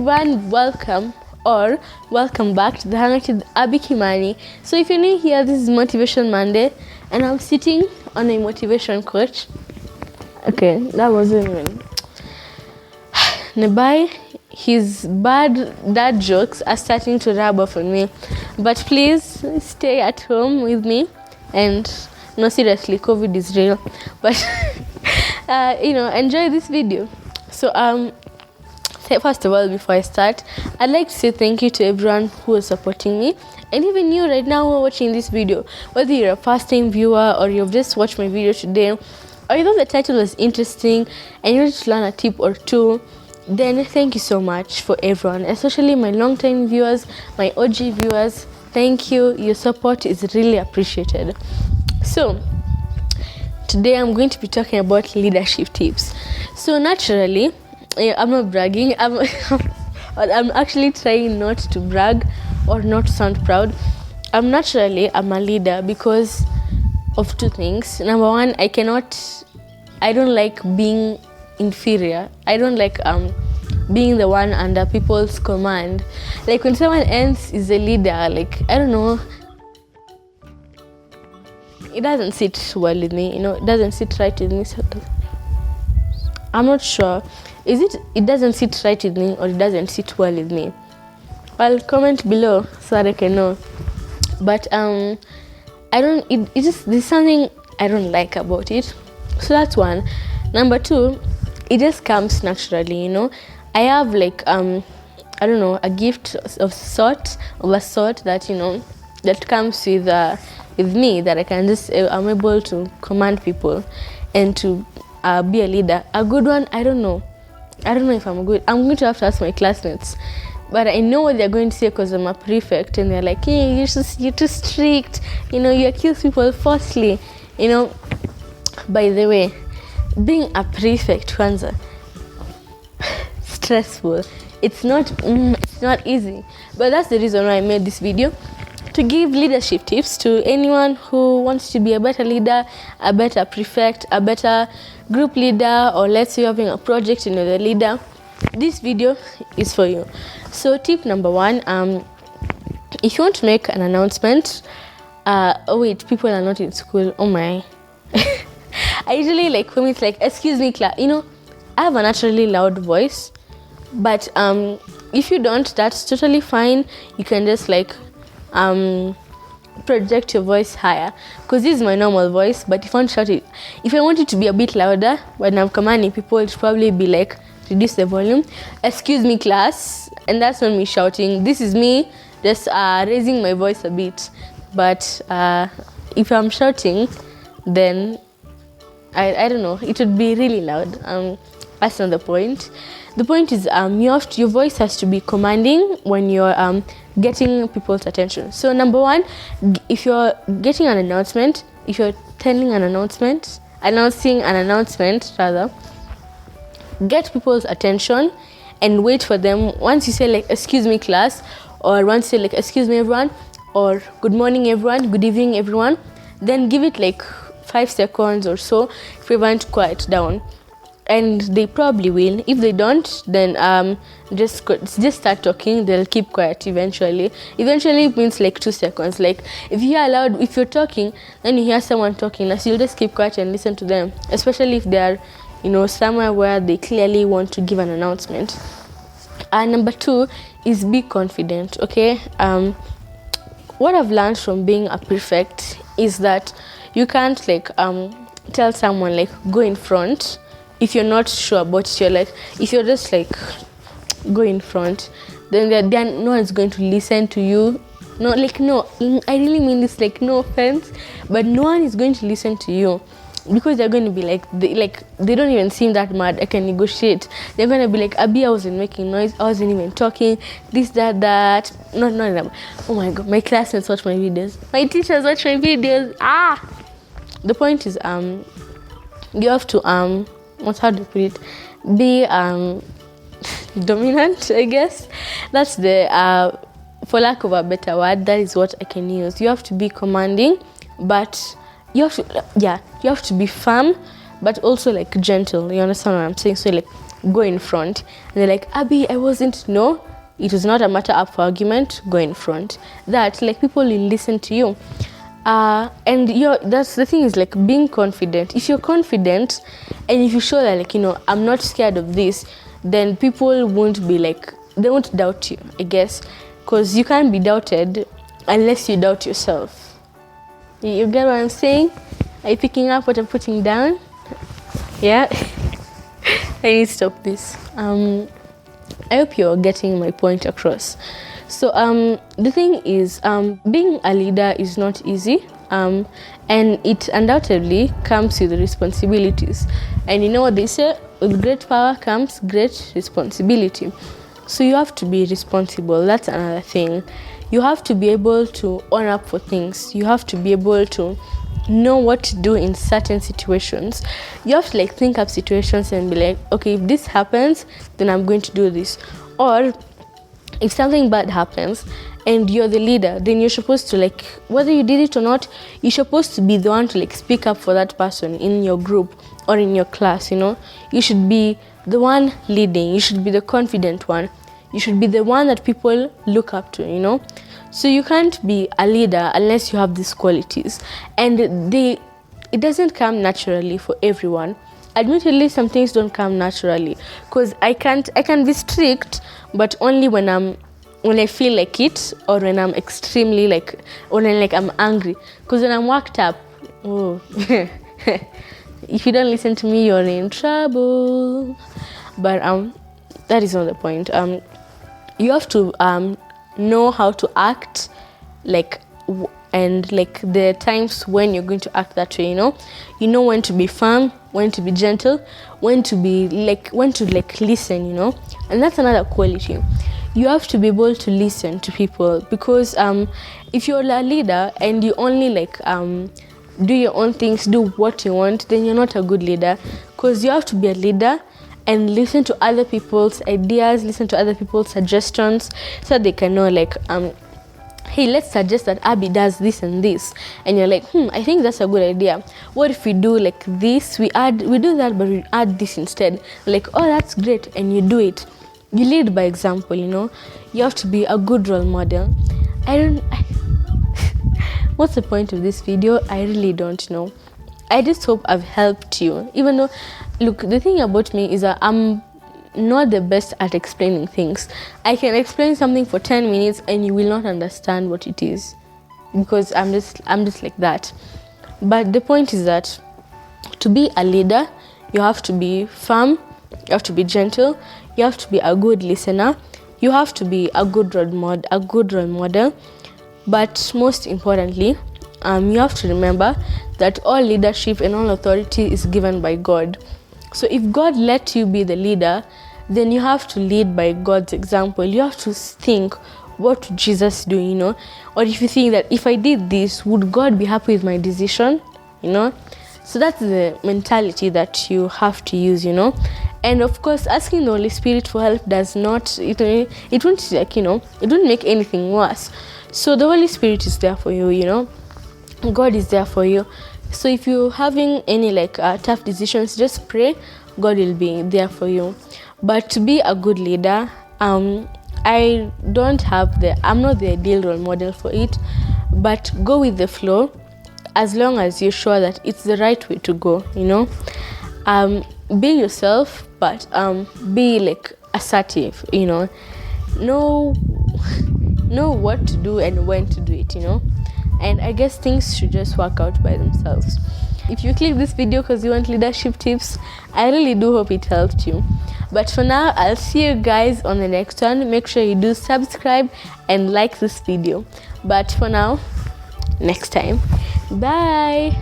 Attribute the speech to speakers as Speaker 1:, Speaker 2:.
Speaker 1: everyone, welcome back to the Hangout with Abby Kimani. So if you're new here, this is Motivation Monday and I'm sitting on a motivation coach. Okay, that wasn't even Nebai, his bad dad jokes are starting to rub off on me. But please stay at home with me. And no, seriously, COVID is real. But enjoy this video. So first of all, before I start, I'd like to say thank you to everyone who is supporting me. And even you right now who are watching this video, whether you're a first-time viewer or you've just watched my video today, or you thought the title was interesting and you wanted to learn a tip or two, then thank you so much for everyone, especially my long-time viewers, my OG viewers. Thank you. Your support is really appreciated. So today I'm going to be talking about leadership tips. So naturally, I'm not bragging. I'm actually trying not to brag or not to sound proud. I'm a leader because of two things. Number one, I don't like being inferior. I don't like being the one under people's command. Like when someone else is a leader, like I don't know, it doesn't sit well with me. It doesn't sit right with me. So I'm not sure. Is it doesn't sit right with me or it doesn't sit well with me? Well, comment below so that I can know. But there's something I don't like about it. So that's one. Number two, it just comes naturally, I have like a gift of a sort that that comes with me, that I can I'm able to command people and to be a leader. A good one, I don't know if I'm good. I'm going to have to ask my classmates, but I know what they're going to say because I'm a prefect and they're like, hey, you're too strict, you accuse people falsely. By the way, being a prefect, Kwanza, stressful. It's not easy. But that's the reason why I made this video, to give leadership tips to anyone who wants to be a better leader, a better prefect, a better group leader, or let's say you're having a project and you're the leader. This video is for you. So tip number one, if you want to make an announcement, people are not in school. Oh my. I usually for me it's like, excuse me, class. I have a naturally loud voice, but if you don't, that's totally fine. You can just project your voice higher, because this is my normal voice. But if I want to shout it, if I want it to be a bit louder when I'm commanding people, it'll probably be reduce the volume. Excuse me, class. And that's not me shouting. This is me just raising my voice a bit. But if I'm shouting, then I don't know, it would be really loud. That's not the point. The point is your voice has to be commanding when you're getting people's attention. So number one, if you're getting an announcement, if you're announcing an announcement rather, get people's attention and wait for them. Once you say excuse me, class, or once you say excuse me, everyone, or good morning, everyone, good evening, everyone, then give it 5 seconds or so for everyone to quiet down. And they probably will. If they don't, then just start talking. They'll keep quiet eventually. Eventually it means 2 seconds. If you're talking, then you hear someone talking, so you'll just keep quiet and listen to them. Especially if they're, somewhere where they clearly want to give an announcement. And number two is be confident. Okay. What I've learned from being a prefect is that you can't tell someone go in front if you're not sure about it. If you're just go in front, then no one's going to listen to you. No, I really mean this, no offense, but no one is going to listen to you, because they're going to be they don't even seem that mad. I can negotiate. They're going to be Abby, I wasn't making noise, I wasn't even talking, this, that. Not them. Oh my god, my classmates watch my videos, my teachers watch my videos. The point is you have to how do you put it, be dominant, I guess. That's the for lack of a better word, that is what I can use. You have to be commanding, but you have to be firm, but also gentle. You understand what I'm saying? So go in front. And they're like, Abby, I wasn't. No, it was not a matter up for argument. Go in front. That, like, people will listen to you. And that's the thing, is like being confident. If you're confident and if you show that, like, I'm not scared of this, then people won't be like, they won't doubt you, I guess, because you can't be doubted unless you doubt yourself. You get what I'm saying? Are you picking up what I'm putting down? Yeah. I need to stop this. I hope you're getting my point across. So the thing is, being a leader is not easy, and it undoubtedly comes with responsibilities. And you know what they say? With great power comes great responsibility. So you have to be responsible. That's another thing. You have to be able to own up for things. You have to be able to know what to do in certain situations. You have to like think up situations and be like, okay, if this happens, then I'm going to do this. Or if something bad happens and you're the leader, then you're supposed to, like, whether you did it or not, you're supposed to be the one to like speak up for that person in your group or in your class. You should be the one leading. You should be the confident one. You should be the one that people look up to. So you can't be a leader unless you have these qualities, and it doesn't come naturally for everyone. Admittedly, some things don't come naturally, because I can be strict, but only when I feel like it, or when I'm extremely when I'm angry. Because when I'm worked up, if you don't listen to me, you're in trouble. But that is not the point. You have to know how to act, and the times when you're going to act that way. You know when to be firm, when to be gentle, when to listen. And that's another quality. You have to be able to listen to people, because if you're a leader and you only do your own things, do what you want, then you're not a good leader. Because you have to be a leader and listen to other people's ideas, listen to other people's suggestions, so that they can know, hey, let's suggest that Abby does this and this. And you're like, I think that's a good idea. What if we do like this? We do that, but we add this instead. Oh, that's great. And you do it. You lead by example, You have to be a good role model. What's the point of this video? I really don't know. I just hope I've helped you. Even though, look, the thing about me is that I'm not the best at explaining things. I can explain something for 10 minutes and you will not understand what it is, because I'm just like that. But the point is that to be a leader, you have to be firm, you have to be gentle, you have to be a good listener, you have to be a good role model. But most importantly, you have to remember that all leadership and all authority is given by God. So if God let you be the leader, then you have to lead by God's example. You have to think, what would Jesus do, Or if you think that if I did this, would God be happy with my decision, So that's the mentality that you have to use, And of course, asking the Holy Spirit for help does not, it won't it won't make anything worse. So the Holy Spirit is there for you, God is there for you. So if you're having any tough decisions, just pray. God will be there for you. But to be a good leader, I'm not the ideal role model for it, but go with the flow as long as you're sure that it's the right way to go, Be yourself, but be assertive, know what to do and when to do it, And I guess things should just work out by themselves. If you click this video because you want leadership tips, I really do hope it helped you. But for now, I'll see you guys on the next one. Make sure you do subscribe and like this video. But for now, next time. Bye.